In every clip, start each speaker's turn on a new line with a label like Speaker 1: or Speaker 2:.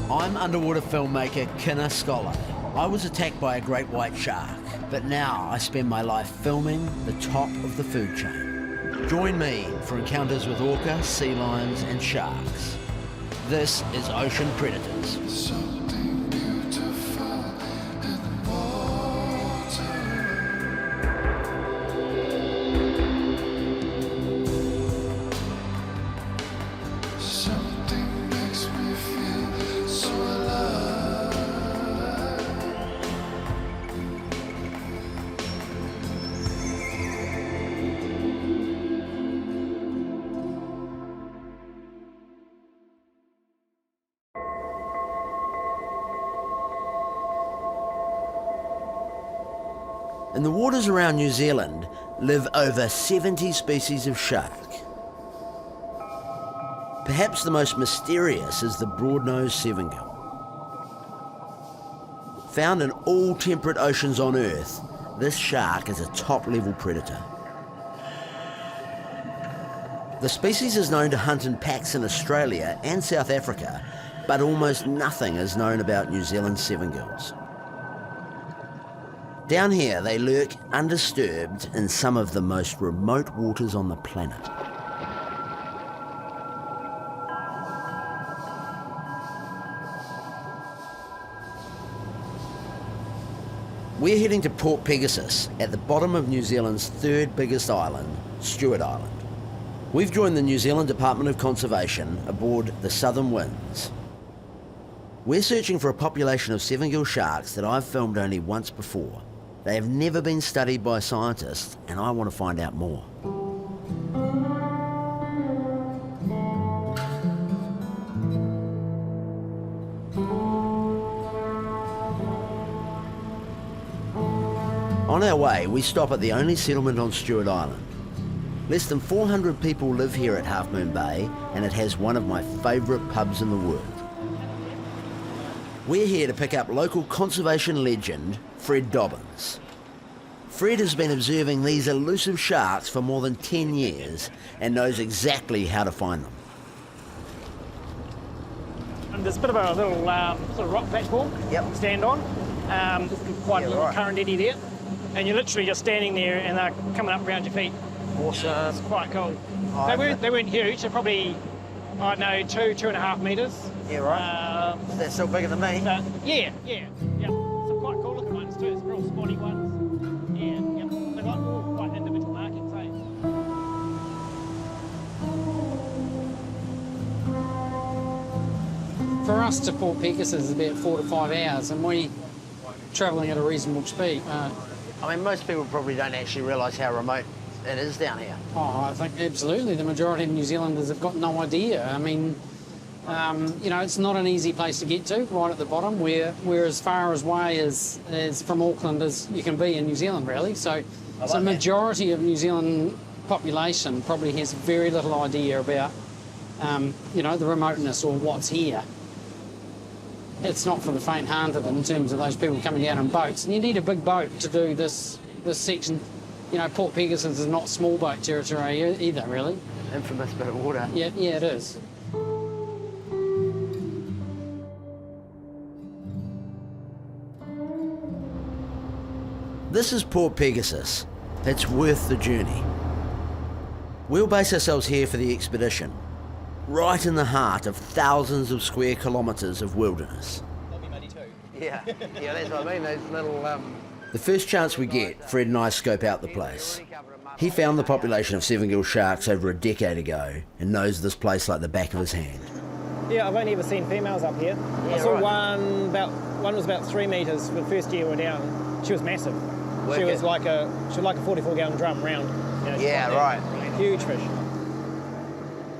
Speaker 1: I'm underwater filmmaker Kina Scollay. I was attacked by a great white shark, but now I spend my life filming the top of the food chain. Join me for encounters with orca, sea lions and sharks. This is Ocean Predators.
Speaker 2: Something beautiful in the water. Something makes me feel so alive.
Speaker 1: In the waters around New Zealand live over 70 species of shark. Perhaps the most mysterious is the broad-nosed Sevengill. Found in all temperate oceans on Earth, this shark is a top-level predator. The species is known to hunt in packs in Australia and South Africa, but almost nothing is known about New Zealand's Sevengills. Down here, they lurk undisturbed in some of the most remote waters on the planet. We're heading to Port Pegasus, at the bottom of New Zealand's third biggest island, Stewart Island. We've joined the New Zealand Department of Conservation aboard the Southern Winds. We're searching for a population of Sevengill sharks that I've filmed only once before. They have never been studied by scientists, and I want to find out more. On our way, we stop at the only settlement on Stewart Island. Less than 400 people live here at Half Moon Bay, and it has one of my favourite pubs in the world. We're here to pick up local conservation legend, Fred Dobbins. Fred has been observing these elusive sharks for more than 10 years and knows exactly how to find them.
Speaker 3: And there's a bit of a little sort of rock platform to stand on. Quite a little current eddy there. And you're literally just standing there and they're coming up around your feet.
Speaker 1: Awesome.
Speaker 3: It's quite cool. They weren't huge. They're probably, I don't know, 2.5 metres.
Speaker 1: Yeah, right. They're still bigger than me.
Speaker 3: Yeah. Some quite cool looking ones too. It's real spotty ones. Yeah. They've got all quite individual markings, eh?
Speaker 4: For us to Port Pegasus is about 4 to 5 hours, and we're travelling at a reasonable speed.
Speaker 1: I mean, most people probably don't actually realise how remote it is down here.
Speaker 4: Oh, I think absolutely. The majority of New Zealanders have got no idea. I mean, it's not an easy place to get to, right at the bottom. We're as far away as from Auckland as you can be in New Zealand, really. So the majority of New Zealand population probably has very little idea about, the remoteness or what's here. It's not for the faint-hearted in terms of those people coming down in boats. And you need a big boat to do this section. Port Pegasus is not small boat territory either, really.
Speaker 1: Infamous bit of water.
Speaker 4: Yeah, it is.
Speaker 1: This is Port Pegasus. It's worth the journey. We'll base ourselves here for the expedition, right in the heart of thousands of square kilometres of wilderness.
Speaker 5: They'll be muddy too.
Speaker 1: Yeah, that's what I mean, those little... The first chance we get, Fred and I scope out the place. He found the population of Sevengill sharks over a decade ago and knows this place like the back of his hand.
Speaker 3: Yeah, I've only ever seen females up here.
Speaker 1: Yeah,
Speaker 3: I saw
Speaker 1: right.
Speaker 3: one was about 3 metres for the first year we were down. She was massive. She was like a 44-gallon drum round.
Speaker 1: Yeah, right.
Speaker 3: Huge fish.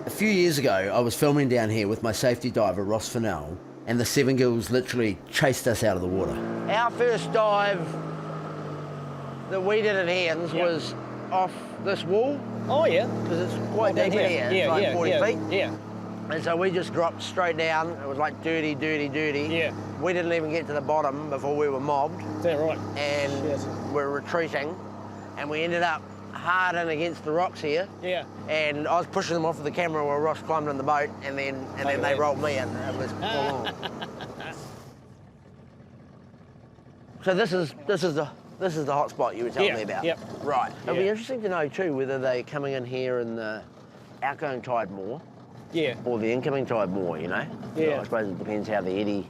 Speaker 1: A few years ago, I was filming down here with my safety diver, Ross Fennell, and the Sevengills literally chased us out of the water. Our first dive that we did in Hands was off this wall.
Speaker 3: Oh, yeah.
Speaker 1: Because it's quite deep in here. It's like 40 feet.
Speaker 3: Yeah.
Speaker 1: And so we just dropped straight down. It was like dirty.
Speaker 3: Yeah.
Speaker 1: We didn't even get to the bottom before we were mobbed.
Speaker 3: Is that right?
Speaker 1: And we're retreating. And we ended up hard in against the rocks here.
Speaker 3: Yeah.
Speaker 1: And I was pushing them off with the camera while Ross climbed in the boat, and then they rolled me in. It was full on. So this is the hot spot you were telling me about.
Speaker 3: Yep.
Speaker 1: Right. It'll be interesting to know too whether they're coming in here in the outgoing tide more.
Speaker 3: Yeah.
Speaker 1: Or the incoming tide more. You know.
Speaker 3: Yeah.
Speaker 1: I suppose it depends how the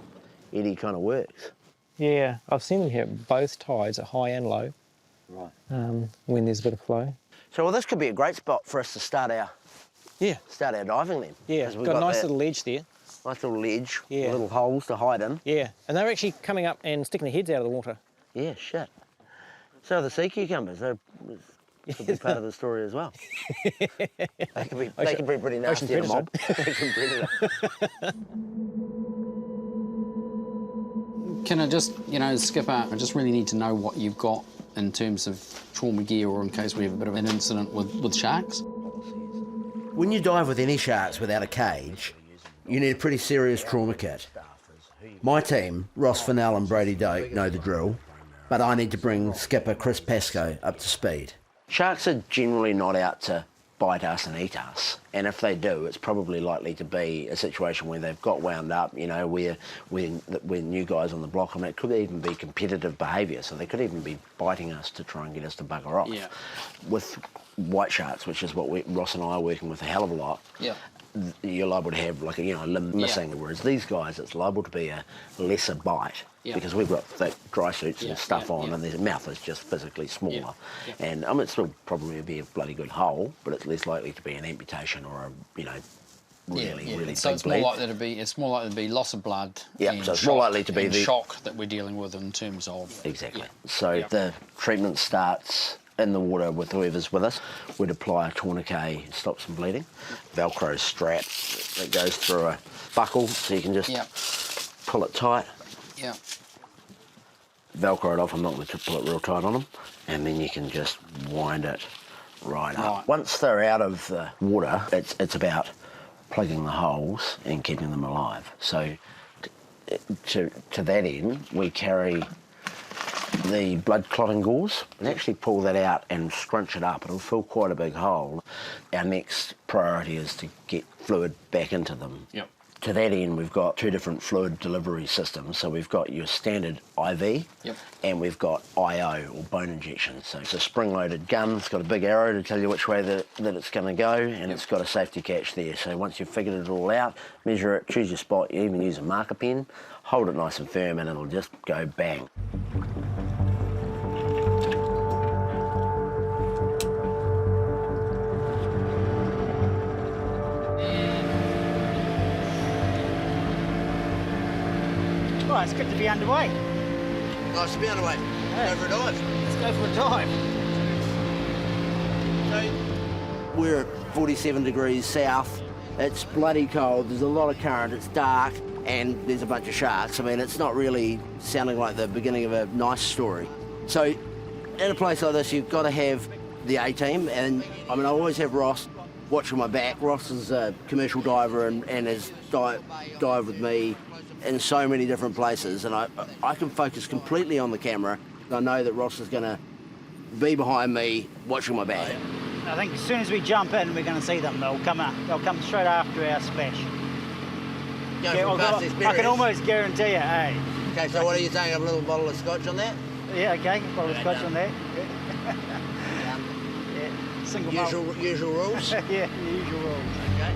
Speaker 1: eddy kind of works.
Speaker 3: Yeah, I've seen them here at both tides, at high and low.
Speaker 1: Right.
Speaker 3: When there's a bit of flow.
Speaker 1: So well, this could be a great spot for us to start our diving then.
Speaker 3: Yeah.
Speaker 1: 'Cause we've
Speaker 3: Got a nice
Speaker 1: that
Speaker 3: little ledge there.
Speaker 1: nice little ledge,
Speaker 3: Yeah.
Speaker 1: little holes to hide in.
Speaker 3: Yeah, and they're actually coming up and sticking their heads out of the water.
Speaker 1: Yeah, shit. So are the sea cucumbers, they could be part of the story as well. They can be pretty nasty in a mob. Ocean predator.
Speaker 4: Can I just, Skipper, I just really need to know what you've got in terms of trauma gear or in case we have a bit of an incident with sharks.
Speaker 1: When you dive with any sharks without a cage, you need a pretty serious trauma kit. My team, Ross Fennell and Brady Doak, know the drill, but I need to bring skipper Chris Pascoe up to speed. Sharks are generally not out to bite us and eat us, and if they do, it's probably likely to be a situation where they've got wound up, where we're new guys on the block, and it could even be competitive behaviour, so they could even be biting us to try and get us to bugger off.
Speaker 4: Yeah.
Speaker 1: With white sharks, which is what Ross and I are working with a hell of a lot, you're liable to have like a limb missing, whereas these guys, it's liable to be a lesser bite because we've got thick dry suits and stuff on, and their mouth is just physically smaller. And it's still probably be a bloody good hole, but it's less likely to be an amputation or a really
Speaker 4: so
Speaker 1: big
Speaker 4: it's
Speaker 1: bleed.
Speaker 4: more likely to be loss of blood.
Speaker 1: Yeah, so it's more likely to be the
Speaker 4: shock that we're dealing with in terms of
Speaker 1: So the treatment starts in the water with whoever's with us. We'd apply a tourniquet, stop some bleeding. Velcro strap that goes through a buckle, so you can just pull it tight.
Speaker 4: Yeah.
Speaker 1: Velcro it off. I'm not going to pull it real tight on them, and then you can just wind it right up. Once they're out of the water, it's about plugging the holes and keeping them alive. So to that end, we carry the blood clotting gauze and actually pull that out and scrunch it up. It'll fill quite a big hole. Our next priority is to get fluid back into them.
Speaker 4: Yep.
Speaker 1: To that end, we've got two different fluid delivery systems. So we've got your standard IV and we've got IO, or bone injection. So it's a spring-loaded gun. It's got a big arrow to tell you which way that it's going to go, and it's got a safety catch there. So once you've figured it all out, measure it, choose your spot. You even use a marker pen, hold it nice and firm, and it'll just go bang.
Speaker 5: Well, it's good to be underway.
Speaker 1: Nice to be underway.
Speaker 5: Yeah.
Speaker 1: Go for a dive.
Speaker 5: Let's go for a dive.
Speaker 1: So we're at 47 degrees south. It's bloody cold. There's a lot of current. It's dark, and there's a bunch of sharks. I mean, it's not really sounding like the beginning of a nice story. So in a place like this, you've got to have the A-team, and I mean, I always have Ross watching my back. Ross is a commercial diver and has dived with me in so many different places, and I can focus completely on the camera. I know that Ross is going to be behind me watching my back.
Speaker 5: I think as soon as we jump in, we're going to see them. They'll come straight after our splash. I can almost guarantee it, eh?
Speaker 1: Okay, so what are you saying? A little bottle of scotch on that?
Speaker 5: Yeah, okay, bottle of scotch on that. Yeah, single malt.
Speaker 1: Usual rules?
Speaker 5: Yeah, the usual rules.
Speaker 1: Okay.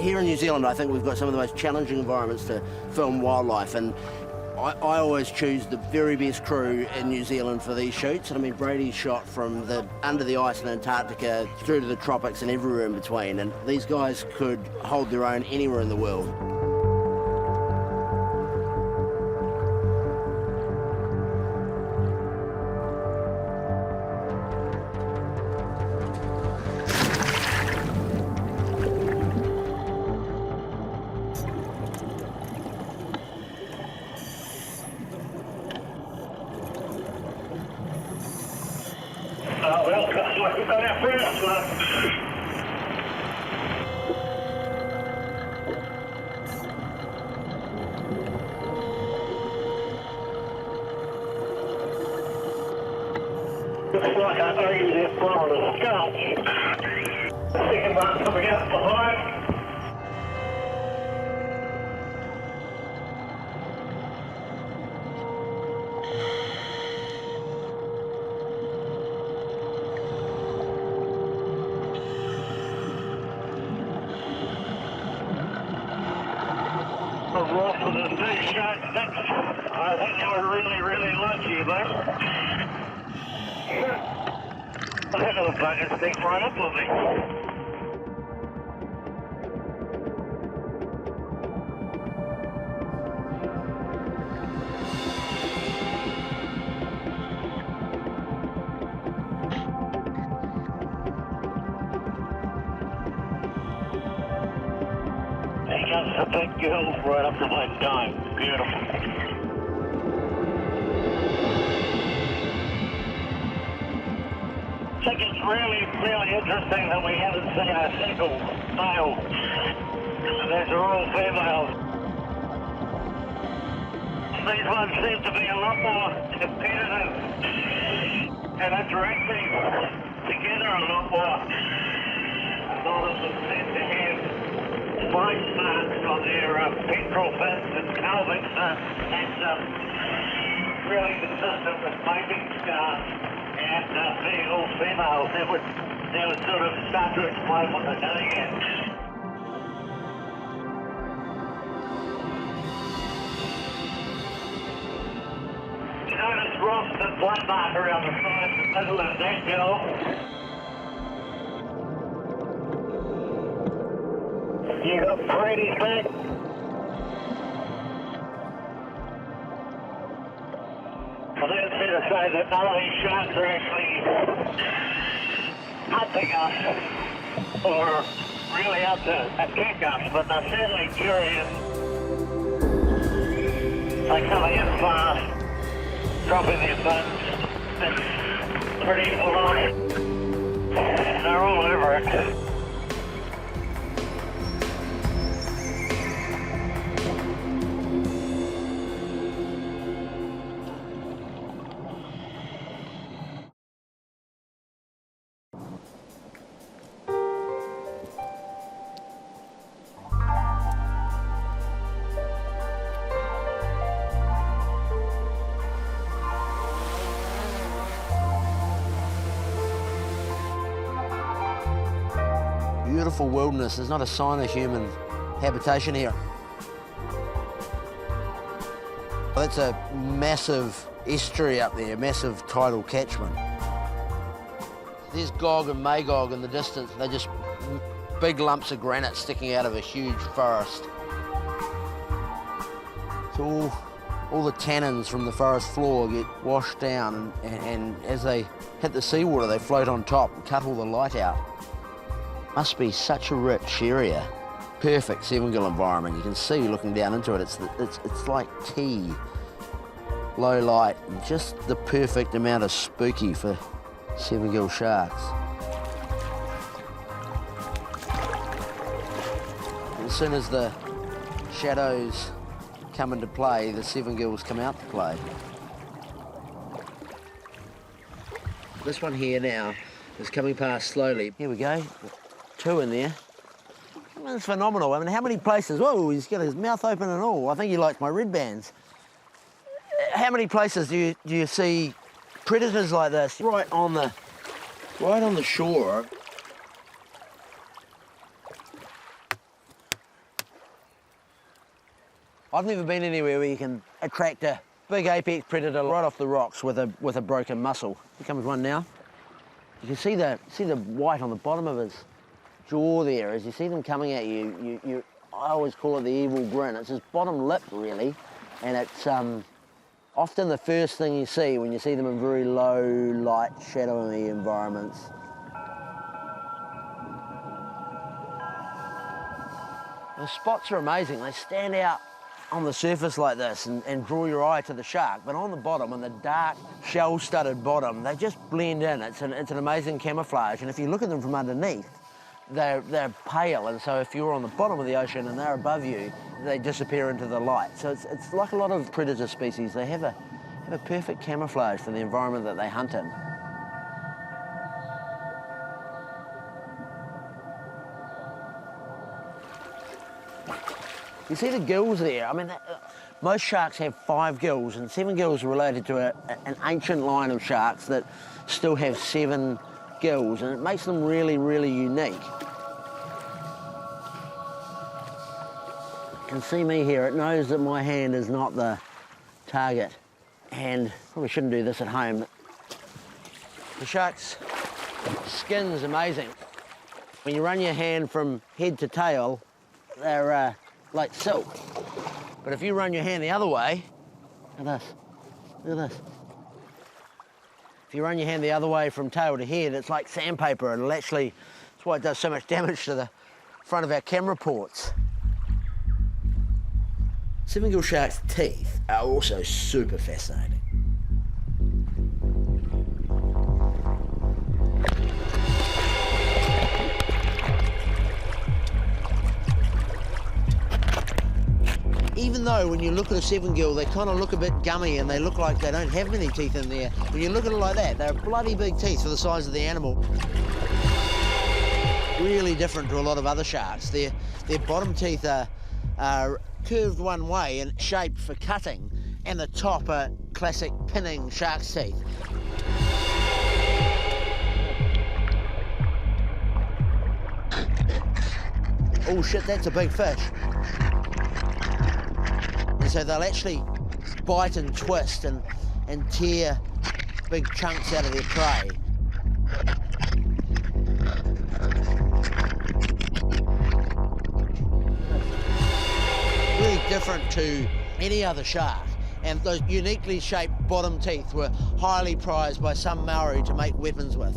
Speaker 1: Here in New Zealand, I think we've got some of the most challenging environments to film wildlife, and I always choose the very best crew in New Zealand for these shoots. And I mean, Brady's shot from under the ice in Antarctica through to the tropics and everywhere in between, and these guys could hold their own anywhere in the world.
Speaker 6: We've got our first one. Looks like I know you there from the scouts. The second one coming up behind. Ross with his big shot sticks. I think you were really, really lucky, but I had a bucket stick right up with me. He comes the big gills right up to my dime. Beautiful. I think it's really, really interesting that we haven't seen a single male. These are all females. These ones seem to be a lot more competitive and interacting together a lot more. A lot of them seem to have bite marks on their pectoral fins and pelvic and really consistent with mating scars and being all females. That would sort of start to explain what they're doing here. You notice Ross, the blood mark around the side, the middle of that gill. You got pretty thick. I think it's fair to say that none of these sharks are actually hunting us or really out to attack us, but they're certainly curious. They're coming in fast, dropping their fins. It's pretty full on. They're all over it.
Speaker 1: Beautiful wilderness. There's not a sign of human habitation here. Well, that's a massive estuary up there, massive tidal catchment. There's Gog and Magog in the distance. They're just big lumps of granite sticking out of a huge forest. So all the tannins from the forest floor get washed down, and as they hit the seawater, they float on top and cut all the light out. Must be such a rich area. Perfect Sevengill environment. You can see looking down into it, it's like tea. Low light, and just the perfect amount of spooky for Sevengill sharks. As soon as the shadows come into play, the Sevengills come out to play. This one here now is coming past slowly. Here we go. 2 in there. That's phenomenal. I mean, how many places? Whoa, he's got his mouth open and all. I think he likes my red bands. How many places do you see predators like this right on the shore? I've never been anywhere where you can attract a big apex predator right off the rocks with a broken muscle. Here comes one now. You can see the white on the bottom of his jaw there. As you see them coming at you, I always call it the evil grin. It's his bottom lip, really, and it's often the first thing you see when you see them in very low light, shadowy environments. The spots are amazing. They stand out on the surface like this and draw your eye to the shark, but on the bottom, on the dark, shell-studded bottom, they just blend in. It's an amazing camouflage, and if you look at them from underneath, they're pale, and so if you're on the bottom of the ocean and they're above you, they disappear into the light. So it's like a lot of predator species. They have a perfect camouflage for the environment that they hunt in. You see the gills there? I mean, most sharks have 5 gills, and Sevengills are related to an ancient line of sharks that still have 7 gills, and it makes them really, really unique. can see me here. It knows that my hand is not the target. And probably shouldn't do this at home. But the shark's skin's amazing. When you run your hand from head to tail, they're like silk. But if you run your hand the other way, look at this, look at this. If you run your hand the other way from tail to head, it's like sandpaper. It'll actually, that's why it does so much damage to the front of our camera ports. Sevengill shark's teeth are also super fascinating. Even though when you look at a Sevengill, they kind of look a bit gummy and they look like they don't have many teeth in there. When you look at it like that, they're bloody big teeth for the size of the animal. Really different to a lot of other sharks. Their bottom teeth are curved one way and shaped for cutting, and the top are classic pinning shark's teeth. Oh shit, that's a big fish. And so they'll actually bite and twist and tear big chunks out of their prey. Really different to any other shark, and those uniquely shaped bottom teeth were highly prized by some Maori to make weapons with.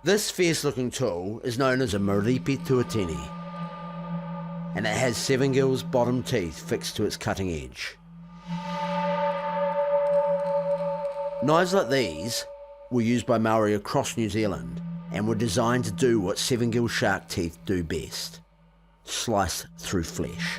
Speaker 1: This fierce-looking tool is known as a moripi tuatini, and it has Sevengill's bottom teeth fixed to its cutting edge. Knives like these were used by Maori across New Zealand and were designed to do what Sevengill shark teeth do best: slice through flesh.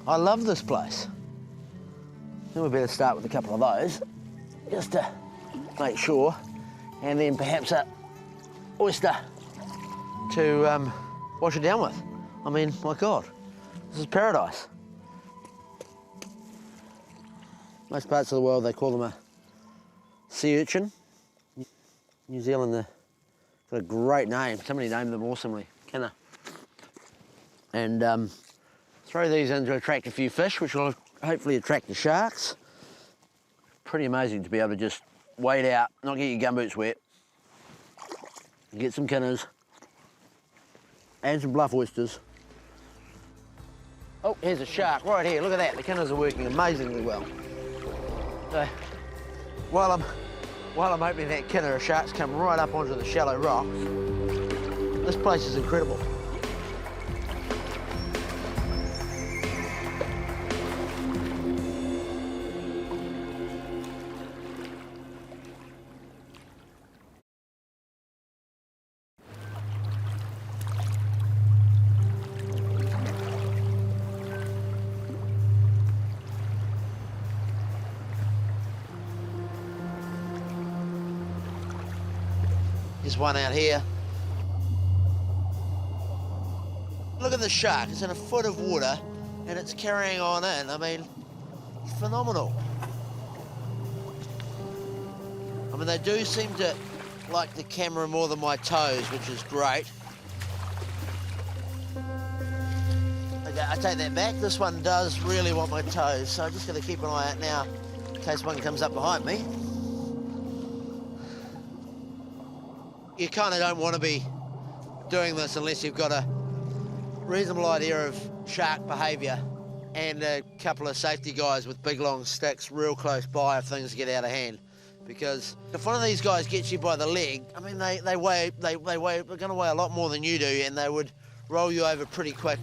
Speaker 1: I love this place. Then we better start with a couple of those, just to make sure, and then perhaps a oyster to wash it down with. I mean, my God, this is paradise. Most parts of the world, they call them a sea urchin. New Zealand, they've got a great name. Somebody named them awesomely, Kina. And throw these in to attract a few fish, which will hopefully attract the sharks. Pretty amazing to be able to just wade out, not get your gumboots wet, get some kinas, and some bluff oysters. Oh, here's a shark right here. Look at that. The kinas are working amazingly well. So, while I'm opening that kina, a shark's come right up onto the shallow rocks. This place is incredible. There's one out here. Look at the shark. It's in a foot of water and it's carrying on in. I mean, it's phenomenal. I mean, they do seem to like the camera more than my toes, which is great. Okay, I take that back. This one does really want my toes, so I'm just going to keep an eye out now in case one comes up behind me. You kind of don't want to be doing this unless you've got a reasonable idea of shark behaviour and a couple of safety guys with big long sticks real close by if things get out of hand. Because if one of these guys gets you by the leg, I mean, they're going to weigh a lot more than you do, and they would roll you over pretty quick.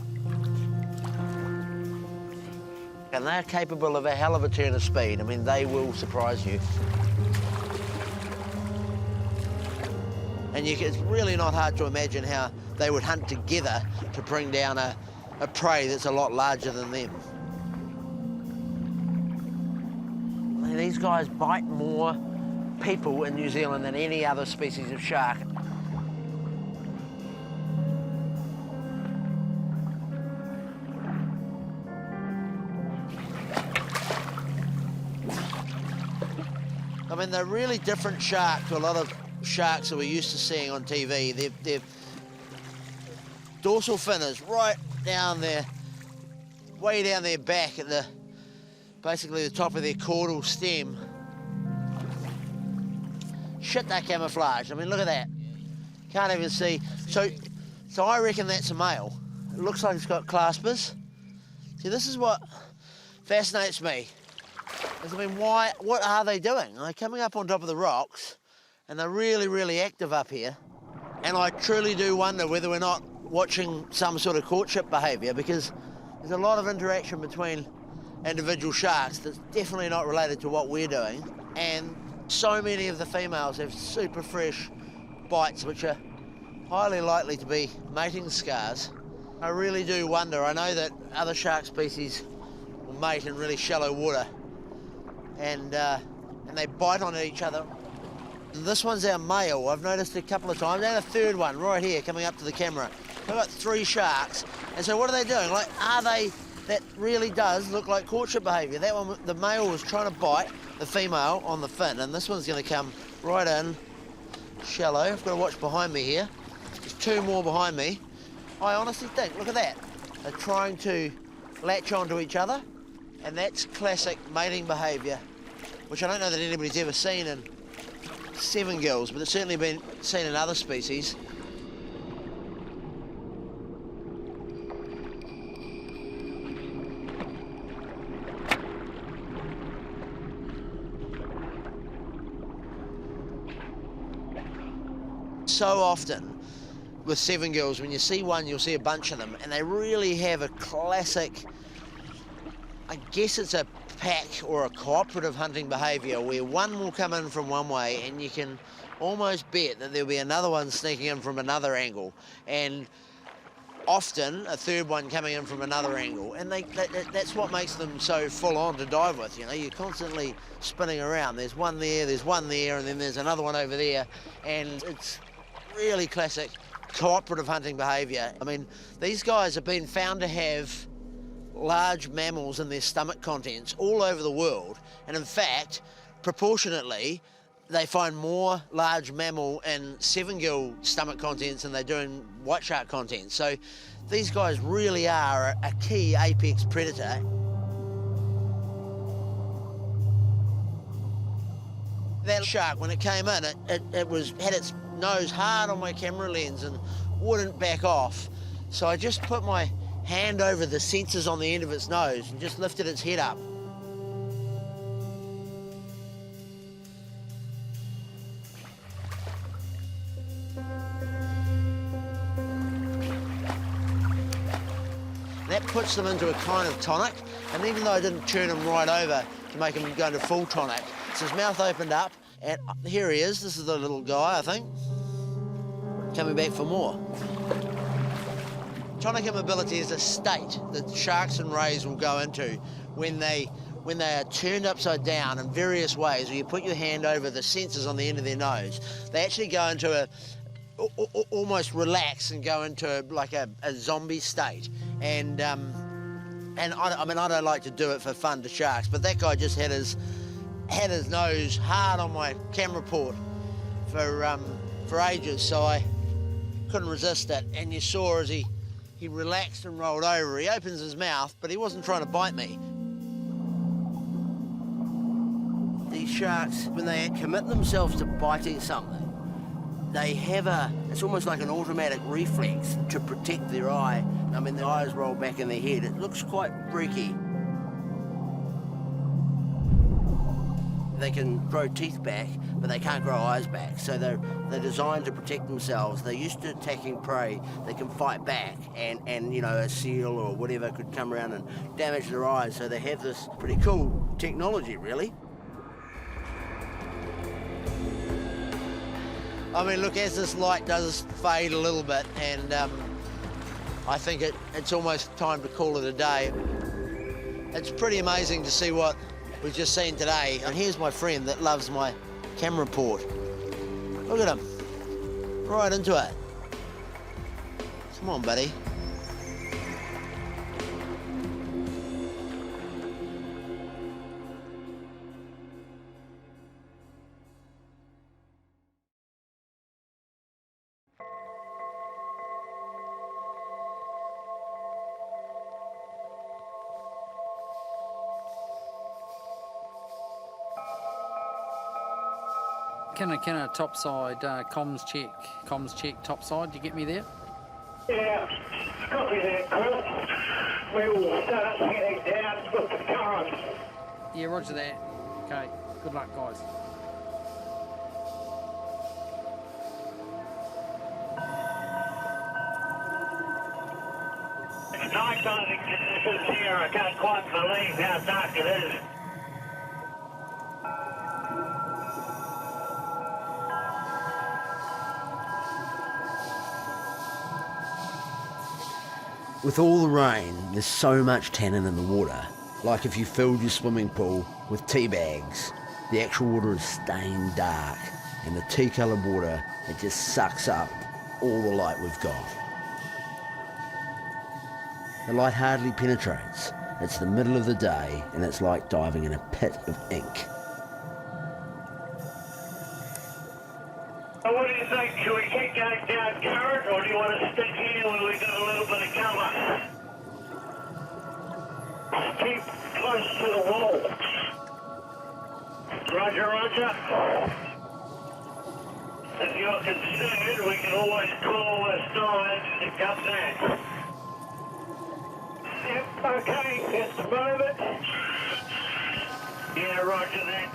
Speaker 1: And they're capable of a hell of a turn of speed. I mean, they will surprise you. And it's really not hard to imagine how they would hunt together to bring down a prey that's a lot larger than them. These guys bite more people in New Zealand than any other species of shark. mean, they're a really different shark to a lot of sharks that we're used to seeing on TV. Their dorsal fin is right down there, way down their back at basically the top of their caudal stem. Shit, they're camouflaged. I mean, look at that. Can't even see. So I reckon that's a male. It looks like it's got claspers. See, this is what fascinates me. I mean, what are they doing? They're coming up on top of the rocks, and they're really, really active up here. And I truly do wonder whether we're not watching some sort of courtship behaviour, because there's a lot of interaction between individual sharks that's definitely not related to what we're doing. And so many of the females have super fresh bites, which are highly likely to be mating scars. I really do wonder. I know that other shark species will mate in really shallow water, and they bite on each other. This one's our male. I've noticed a couple of times, and a third one right here coming up to the camera. We've got 3 sharks, and so what are they doing? Like, that really does look like courtship behaviour. That one, the male was trying to bite the female on the fin, and this one's going to come right in shallow. I've got to watch behind me here. There's 2 more behind me. I honestly think, look at that. They're trying to latch onto each other, and that's classic mating behaviour, which I don't know that anybody's ever seen in Sevengills, but it's certainly been seen in other species. So often with Sevengills, when you see one, you'll see a bunch of them, and they really have a classic, I guess it's a pack or a cooperative hunting behaviour, where one will come in from one way, and you can almost bet that there'll be another one sneaking in from another angle, and often a third one coming in from another angle, and that's what makes them so full on to dive with. You know, you're constantly spinning around. There's one there, and then there's another one over there, and it's really classic cooperative hunting behaviour. I mean, these guys have been found to have large mammals in their stomach contents all over the world, and in fact, proportionately, they find more large mammal in Sevengill stomach contents than they do in white shark contents. So these guys really are a key apex predator. That shark, when it came in, it had its nose hard on my camera lens and wouldn't back off. So I just put my hand over the sensors on the end of its nose and just lifted its head up. That puts them into a kind of tonic, and even though I didn't turn him right over to make him go into full tonic, so his mouth opened up, and here he is. This is the little guy, I think, coming back for more. Tonic immobility is a state that sharks and rays will go into when they are turned upside down in various ways, where you put your hand over the sensors on the end of their nose. They actually go into almost relax and go into like a zombie state. And I mean, I don't like to do it for fun to sharks, but that guy just had his nose hard on my camera port for ages, so I couldn't resist it. And you saw as he relaxed and rolled over. He opens his mouth, but he wasn't trying to bite me. These sharks, when they commit themselves to biting something, they have it's almost like an automatic reflex to protect their eye. I mean, their eyes roll back in their head. It looks quite freaky. They can grow teeth back, but they can't grow eyes back. So they're designed to protect themselves. They're used to attacking prey. They can fight back, and you know, a seal or whatever could come around and damage their eyes. So they have this pretty cool technology, really. I mean, look, as this light does fade a little bit, and I think it's almost time to call it a day. It's pretty amazing to see what we've just seen today. And here's my friend that loves my camera port. Look at him, right into it. Come on, buddy.
Speaker 4: Kina topside, comms check topside. Do you get me there?
Speaker 6: Yeah, copy that, Chris. We will start heading down with the current.
Speaker 4: Yeah, roger that. Okay, good luck, guys.
Speaker 6: It's night diving conditions here. I can't quite believe how dark it is.
Speaker 1: With all the rain, there's so much tannin in the water. Like if you filled your swimming pool with tea bags, the actual water is stained dark, and the tea-coloured water, it just sucks up all the light we've got. The light hardly penetrates. It's the middle of the day, and it's like diving in a pit of ink.
Speaker 6: So what do you think? Should we keep going down current, or do you want to stick here when we've got a little bit of cover? Keep close to the wall. Roger, roger. If you're concerned, we can always call the side to come back. Yep, okay, just a moment. Yeah, roger that.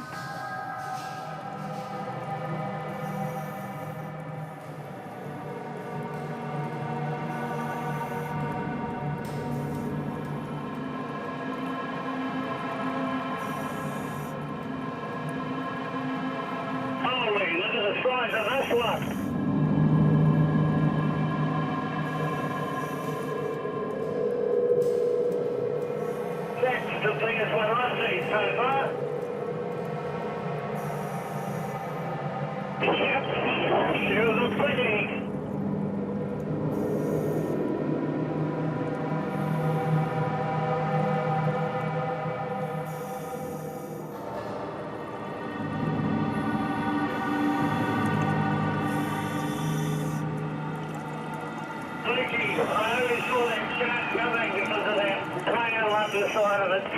Speaker 6: Holy, look at the size of this one. That's the biggest one I've seen so far. Yep, sure the pretty. Blicky, I only saw that shark coming because of that tail on the side of its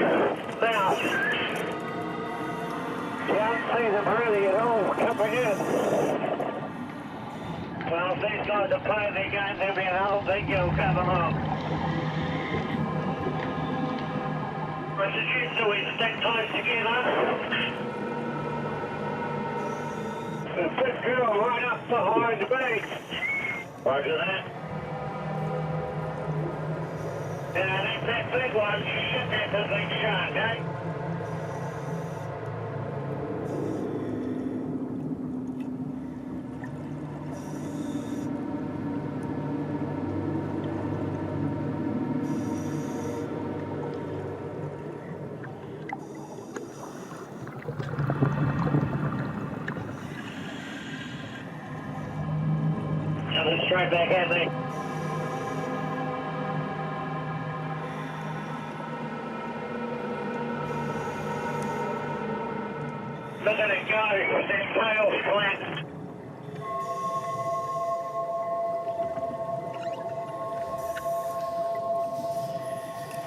Speaker 6: mouth. Can't see them really at all coming in. Well, if these guys are playing their game, there'll be another big girl coming along. I suggest that we stick close together. The big girl right up behind me. Roger that. Yeah, that's that big one. Shit, that's a big shark, eh? Coming straight back at me. Look at it go, that tail's flat.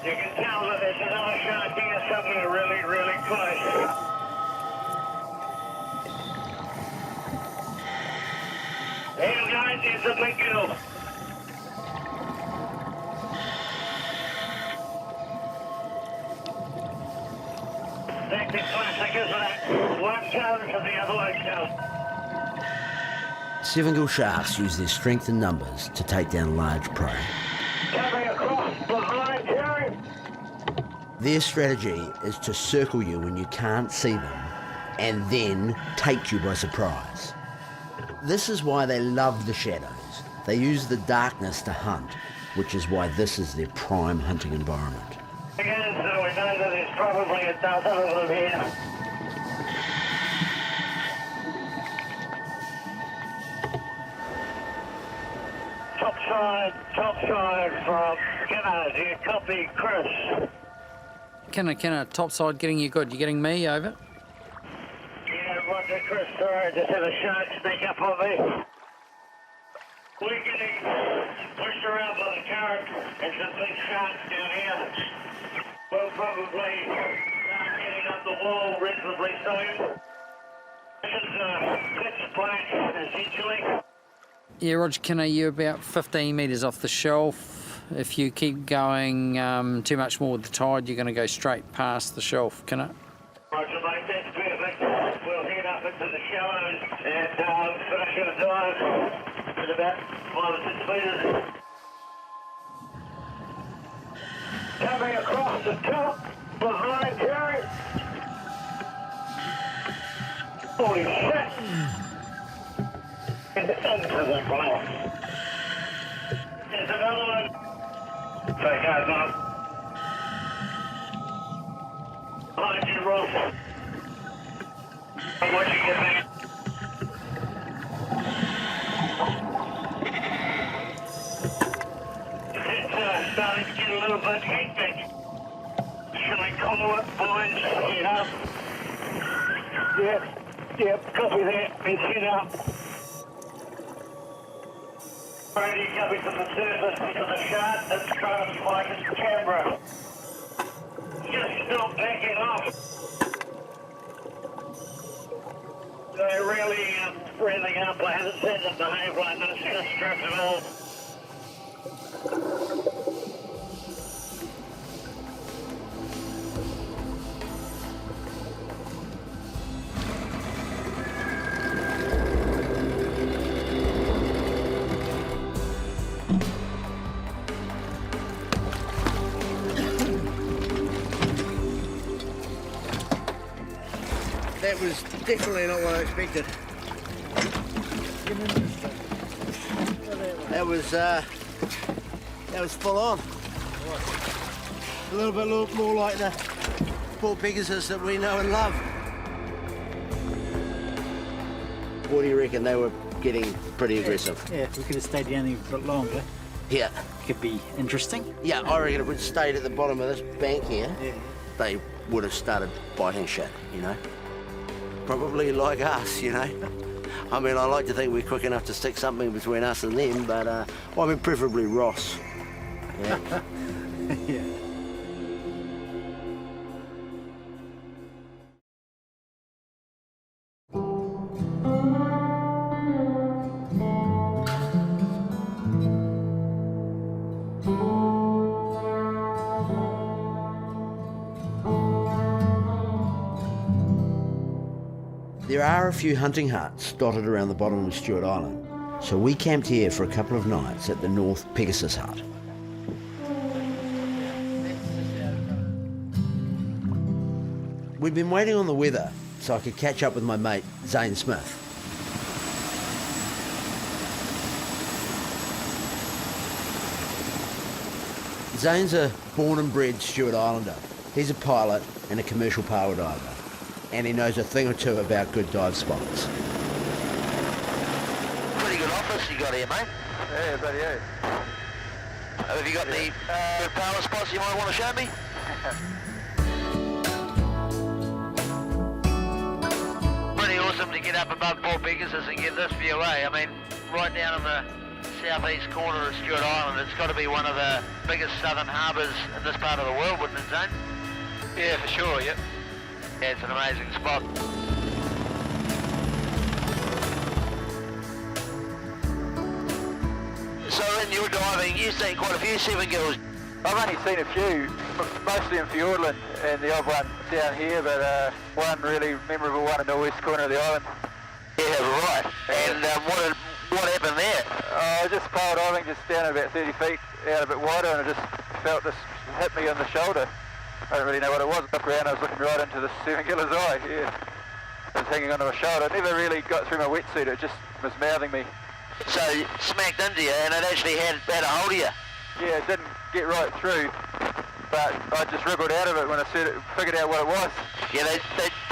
Speaker 6: You can tell that there's another shark here somewhere really, really close. There you go, there's a big girl. That's the classic, isn't it? One goes and the other one goes.
Speaker 1: Sevengill sharks use their strength in numbers to take down large prey.
Speaker 6: Coming across behind you.
Speaker 1: Their strategy is to circle you when you can't see them and then take you by surprise. This is why they love the shadows. They use the darkness to hunt, which is why this is their prime hunting environment.
Speaker 6: Again, so we know that there's probably a dozen of them here. Topside from Kina. Do you copy, Chris?
Speaker 4: Kina topside getting you good. You getting me over?
Speaker 6: Yeah, roger, Chris. Sorry, I just had a shark sneak up on me. We're getting pushed around by the current. There's some big sharks down here. We'll probably start getting up the wall reasonably soon. This is pitch black, essentially.
Speaker 4: Yeah, Roger Kina, you're about 15 metres off the shelf. If you keep going too much more with the tide, you're going to go straight past the shelf, Kina.
Speaker 6: Roger, mate, that's perfect. We'll head up into the shallows and finish our dive at about 5 or 6 metres. Coming across the top behind Jerry. Holy shit! And into the glass. There's another one. Take out up. Behind you, Ross. Once you get back. It's starting to get a little bit hectic. Shall I call it, boys? Yep, copy that. Been sent up. Ready, copy to the surface, to the shark that's trying to spike its camera. Just stop backing off. They're really breathing up. I haven't seen them behave like this. Just strip them off.
Speaker 1: That was definitely not what I expected. That was full on. A little bit more like the Port Pegasus that we know and love. What do you reckon? They were getting pretty aggressive.
Speaker 5: Yeah, if we could have stayed down there a bit longer,
Speaker 1: Yeah.
Speaker 5: could be interesting.
Speaker 1: Yeah, I reckon if we'd stayed at the bottom of this bank here,
Speaker 5: Yeah.
Speaker 1: they would have started biting shit, you know? Probably like us, you know? I mean, I like to think we're quick enough to stick something between us and them, but, well, I mean, preferably Ross. Yeah.
Speaker 5: Yeah.
Speaker 1: There are a few hunting huts dotted around the bottom of Stewart Island, so we camped here for a couple of nights at the North Pegasus Hut. We'd been waiting on the weather so I could catch up with my mate Zane Smith. Zane's a born and bred Stewart Islander. He's a pilot and a commercial power diver, and he knows a thing or two about good dive spots.
Speaker 7: Pretty good office you got here, mate.
Speaker 8: Yeah, bloody yeah.
Speaker 7: Have you got any good power spots you might want to show me? Pretty awesome to get up above Port Pegasus and get this view away. I mean, right down in the southeast corner of Stewart Island, it's got to be one of the biggest southern harbours in this part of the world, wouldn't it, Zane?
Speaker 8: Yeah, for sure, yep.
Speaker 7: Yeah, it's an amazing spot. So in your diving, you've seen quite a few Sevengills.
Speaker 8: I've only seen a few, mostly in Fiordland and the odd one down here, but one really memorable one in the west corner of the island.
Speaker 7: Yeah, right. And what happened there?
Speaker 8: I just powered diving just down about 30 feet, out a bit wider, and I just felt this hit me on the shoulder. I don't really know what it was. I looked around, I was looking right into the Sevengill's eye. Yeah. It was hanging onto my shoulder. It never really got through my wetsuit, it just was mouthing me.
Speaker 7: So it smacked into you and it actually had a hold of you?
Speaker 8: Yeah, it didn't get right through, but I just wriggled out of it when I figured out what it was.
Speaker 7: Yeah, they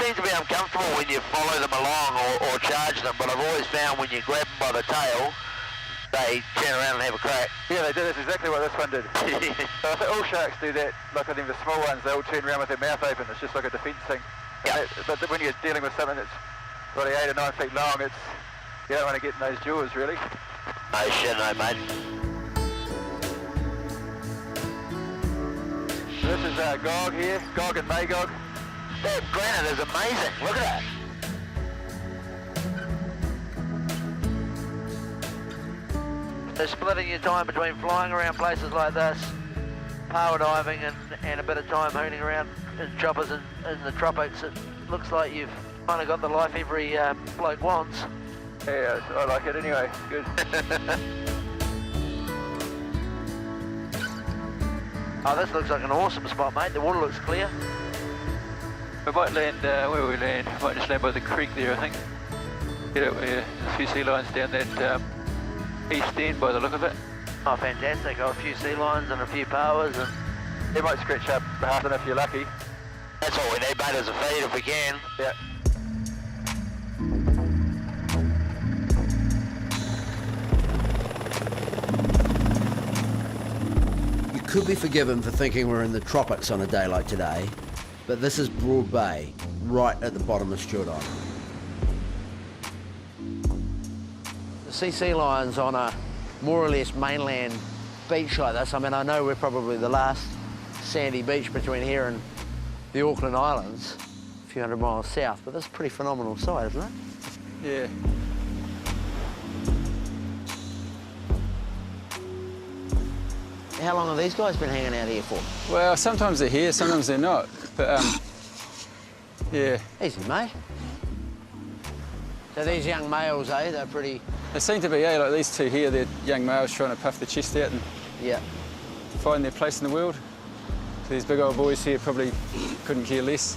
Speaker 7: seem to be uncomfortable when you follow them along or charge them, but I've always found when you grab them by the tail, they turn around and have a crack.
Speaker 8: Yeah, they did. That's exactly what this one did. So I think all sharks do that. Like I think the small ones, they all turn around with their mouth open. It's just like a defence thing.
Speaker 7: Yeah.
Speaker 8: But when you're dealing with something that's probably 8 or 9 feet long, you don't want to get in those jaws, really.
Speaker 7: No shit, no, mate.
Speaker 8: So this is Gog here, Gog and Magog.
Speaker 7: That granite is amazing. Look at that. So splitting your time between flying around places like this, power diving, and a bit of time hooning around in choppers in the tropics, it looks like you've kind of got the life every bloke wants.
Speaker 8: Yeah, I like it anyway. Good.
Speaker 7: Oh, this looks like an awesome spot, mate. The water looks clear.
Speaker 8: We might land, where will we land? We might just land by the creek there, I think. Get up, there's a few sea lions down that east end by the look of it.
Speaker 7: Oh, fantastic. Got a few sea lions and a few powers. And
Speaker 8: You might scratch up half an if you're lucky.
Speaker 7: that's all we need, mate, is a feed if we can.
Speaker 8: Yeah.
Speaker 1: You could be forgiven for thinking we're in the tropics on a day like today, but this is Broad Bay, right at the bottom of Stewart Island. To see sea lions on a more or less mainland beach like this, I mean, I know we're probably the last sandy beach between here and the Auckland Islands, a few hundred miles south, but that's a pretty phenomenal sight, isn't it?
Speaker 8: Yeah.
Speaker 1: How long have these guys been hanging out here for?
Speaker 9: Well, sometimes they're here, sometimes they're not. But, yeah.
Speaker 1: Easy, mate. So these young males, they're pretty...
Speaker 9: They seem to be, like these two here, they're young males trying to puff their chest out and
Speaker 1: Yeah.
Speaker 9: find their place in the world. So these big old boys here probably couldn't care less.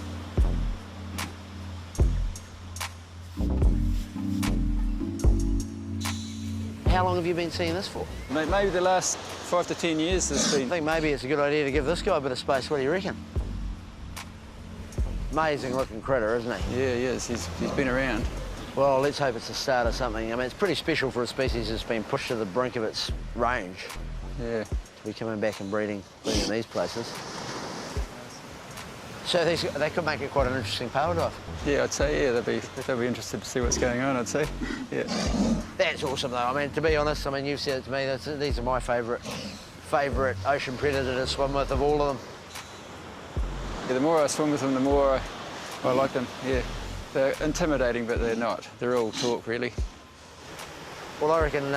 Speaker 1: How long have you been seeing this for?
Speaker 9: Maybe the last 5 to 10 years there's
Speaker 1: I
Speaker 9: been...
Speaker 1: think maybe it's a good idea to give this guy a bit of space. What do you reckon? Amazing looking critter, isn't he?
Speaker 9: Yeah, yes, he's been around.
Speaker 1: Well, let's hope it's the start of something. I mean, it's pretty special for a species that's been pushed to the brink of its range
Speaker 9: Yeah.
Speaker 1: to be coming back and breeding in these places. So they could make it quite an interesting power dive.
Speaker 9: Yeah, I'd say, yeah, they'll be interested to see what's going on, I'd say. Yeah.
Speaker 1: That's awesome, though. I mean, to be honest, I mean, you've said it to me, these are my favourite ocean predator to swim with of all of them.
Speaker 9: Yeah, the more I swim with them, the more I like them, yeah. They're intimidating, but they're not. They're all talk, really.
Speaker 1: Well, I reckon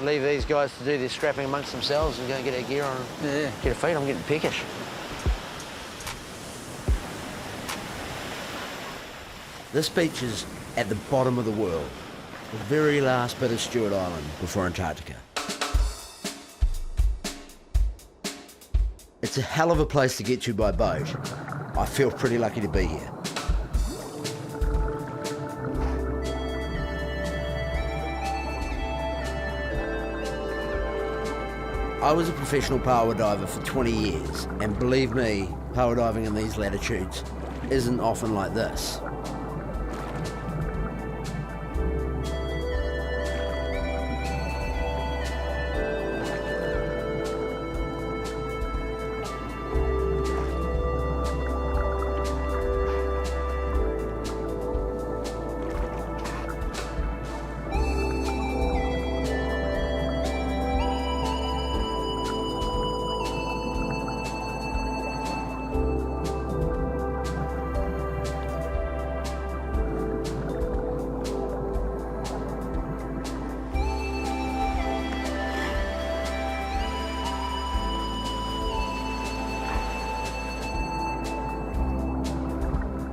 Speaker 1: leave these guys to do their strapping amongst themselves and go and get our gear on and
Speaker 9: Yeah.
Speaker 1: get a feed. I'm getting peckish. This beach is at the bottom of the world, the very last bit of Stewart Island before Antarctica. It's a hell of a place to get to by boat. I feel pretty lucky to be here. I was a professional power diver for 20 years, and believe me, power diving in these latitudes isn't often like this.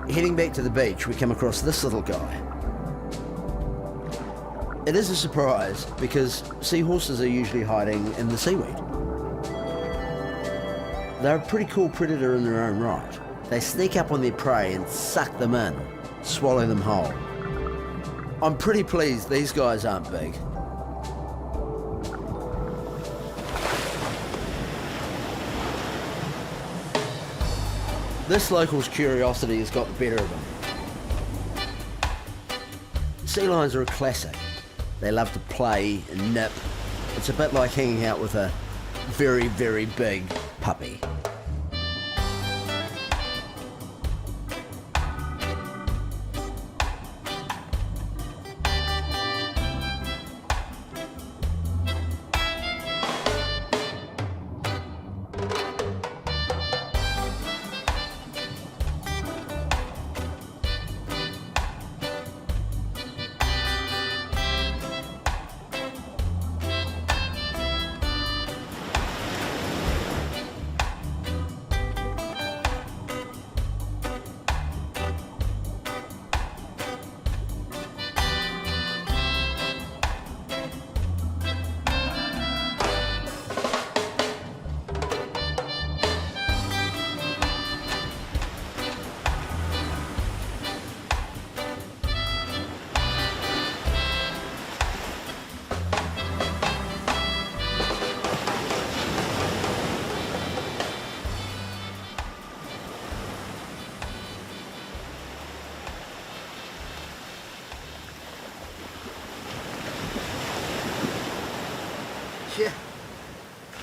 Speaker 1: Heading back to the beach, we come across this little guy. It is a surprise because seahorses are usually hiding in the seaweed. They're a pretty cool predator in their own right. They sneak up on their prey and suck them in, swallow them whole. I'm pretty pleased these guys aren't big. This local's curiosity has got the better of them. Sea lions are a classic. They love to play and nip. It's a bit like hanging out with a very, very big puppy.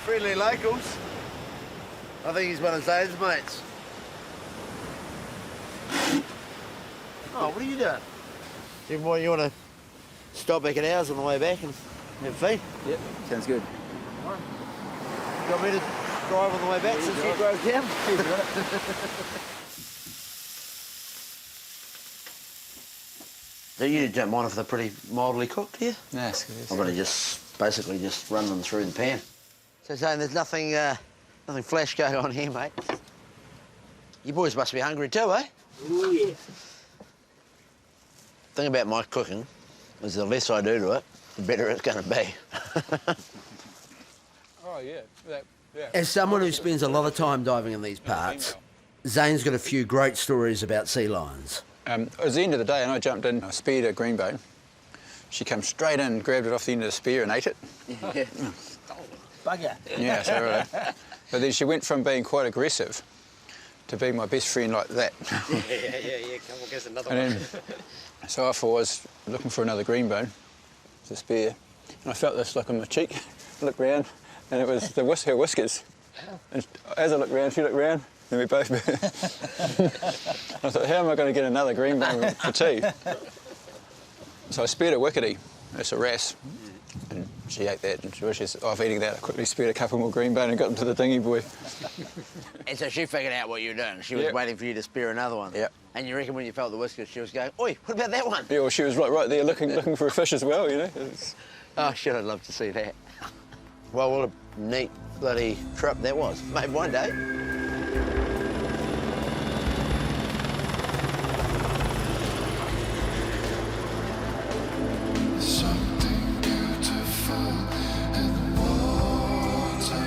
Speaker 1: Friendly locals. I think he's one of Zane's mates. Oh, what are you doing? You want to stop back at ours on the way back and have a feed?
Speaker 9: Yep, sounds good.
Speaker 1: You want me to drive on the way back since you drove down? So you don't mind if they're pretty mildly cooked here?
Speaker 9: No, it's good.
Speaker 1: I'm going to basically just run them through the pan. So Zane, there's nothing flash going on here, mate. You boys must be hungry too, eh?
Speaker 5: Oh, yeah.
Speaker 1: The thing about my cooking is the less I do to it, the better it's going to be.
Speaker 9: Oh, yeah. Yeah.
Speaker 1: As someone who spends a lot of time diving in these parts, Zane's got a few great stories about sea lions.
Speaker 9: It was the end of the day and I jumped in, I speared a greenbone. She came straight in, grabbed it off the end of the spear and ate it.
Speaker 1: Yeah. Bugger.
Speaker 9: Yeah, so right. But then she went from being quite aggressive to being my best friend like that.
Speaker 1: Yeah. Come on, guess another
Speaker 9: And then, so off I was looking for another greenbone to spear. And I felt this look on my cheek, looked round, and it was her whiskers. And as I looked round, she looked round, and we both... I thought, how am I going to get another greenbone for tea? So I speared a wickety, it's a wrasse, and she ate that, and while she's off eating that, I quickly speared a couple more greenbone and got them to the dinghy buoy.
Speaker 1: And so she figured out what you were doing. She was waiting for you to spear another one.
Speaker 9: Yep.
Speaker 1: And you reckon when you felt the whiskers, she was going, oi, what about that one?
Speaker 9: Yeah, well, she was right there looking for a fish as well, you know.
Speaker 1: Oh, shit, I'd love to see that. Well, what a neat bloody trip that was. Mate, one day.
Speaker 2: Something beautiful in the water.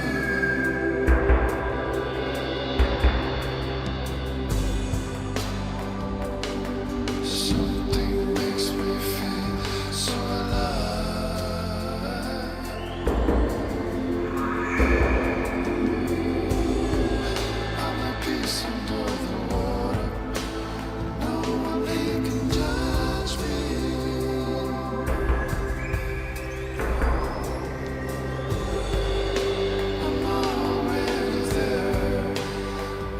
Speaker 2: Something makes me feel so alive. I'm a piece under the water. No one here can judge me. I'm already there,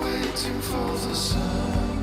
Speaker 2: waiting for the sun.